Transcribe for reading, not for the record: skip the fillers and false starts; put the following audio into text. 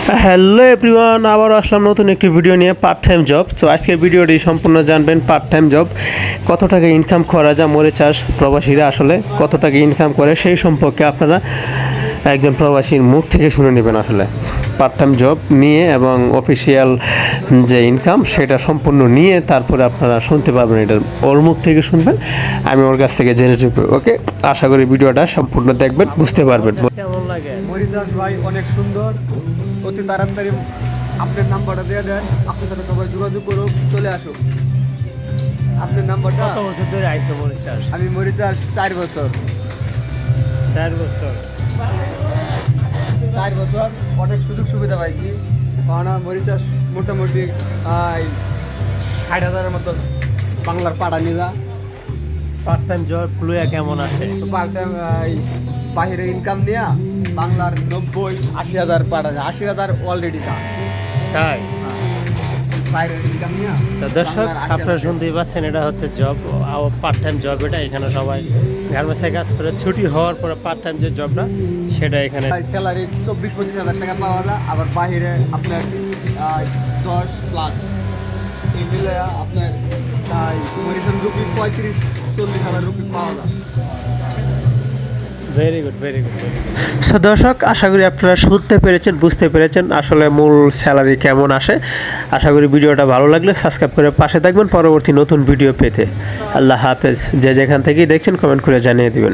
Hello everyone, আবার আসলাম নতুন একটি ভিডিও নিয়ে পার্ট টাইম জব। তো আজকের ভিডিওটি সম্পূর্ণ জানবেন পার্ট টাইম জব কত টাকা ইনকাম করা যায়, মরিচ চাষ প্রবাসীরা আসলে কত টাকা ইনকাম করে সেই সম্পর্কে আপনারা একজন প্রবাসীর মুখ থেকে শুনে নেবেন। আসলে পার্ট টাইম জব নিয়ে এবং অফিসিয়াল যে ইনকাম সেটা সম্পূর্ণ নিয়ে তারপরে আপনারা শুনতে পারবেন, এটা ওর মুখ থেকে শুনবেন, আমি ওর কাছ থেকে জেনে নেব। ওকে, আশা করি ভিডিওটা সম্পূর্ণ দেখবেন, বুঝতে পারবেন। কেমন লাগে? মরিচাষ ভাই অনেক সুন্দর, অতি তাড়াতাড়ি আপনার নাম্বারটা দিয়ে দেন, আপনার সাথে সবাই যোগাযোগ করুক, চলে আসুক। আপনার নাম্বারটা। কত বছর ধরে আইসো মরিচ চাষ? আমি মরিচাষ 4 বছর। 4 বছর। 4 বছর অনেক সুযোগ সুবিধা পাইছি, কারণ মরিচাষ মোটামুটি 60,000-এর মতো বাংলার পাড়া নিলা। পার্ট টাইম জব লুয়া কেমন আসে? পার টাইম বাহিরে ইনকাম নিয়ে বাংলার 90-80,000 পাড়া যায়, 80,000 অলরেডি যা তাই? বাইরের ইনকাম নিয়ে। দর্শক আপনারা শুনতেই পাচ্ছেন, এটা হচ্ছে জব, পার্ট টাইম জব। এটা এখানে সবাই গার্মেন্টসে কাজ করে ছুটি হওয়ার পরে পার্ট টাইম যে জবটা সেটা এখানে স্যালারি 24-25,000 টাকা পাওয়া যায়, আবার বাইরে আপনার 10+ এই মিলে আপনার মেডিসিন রুপি 35-40,000 রুপি পাওয়া যায়। Very good, very good. So দর্শক, আশা করি আপনারা শুনতে পেরেছেন, বুঝতে পেরেছেন আসলে মূল স্যালারি কেমন আসে। আশা করি ভিডিওটা ভালো লাগলে সাবস্ক্রাইব করে পাশে থাকবেন পরবর্তী নতুন ভিডিও পেতে। আল্লাহ হাফেজ। যে যেখান থেকেই দেখছেন কমেন্ট করে জানিয়ে দিবেন।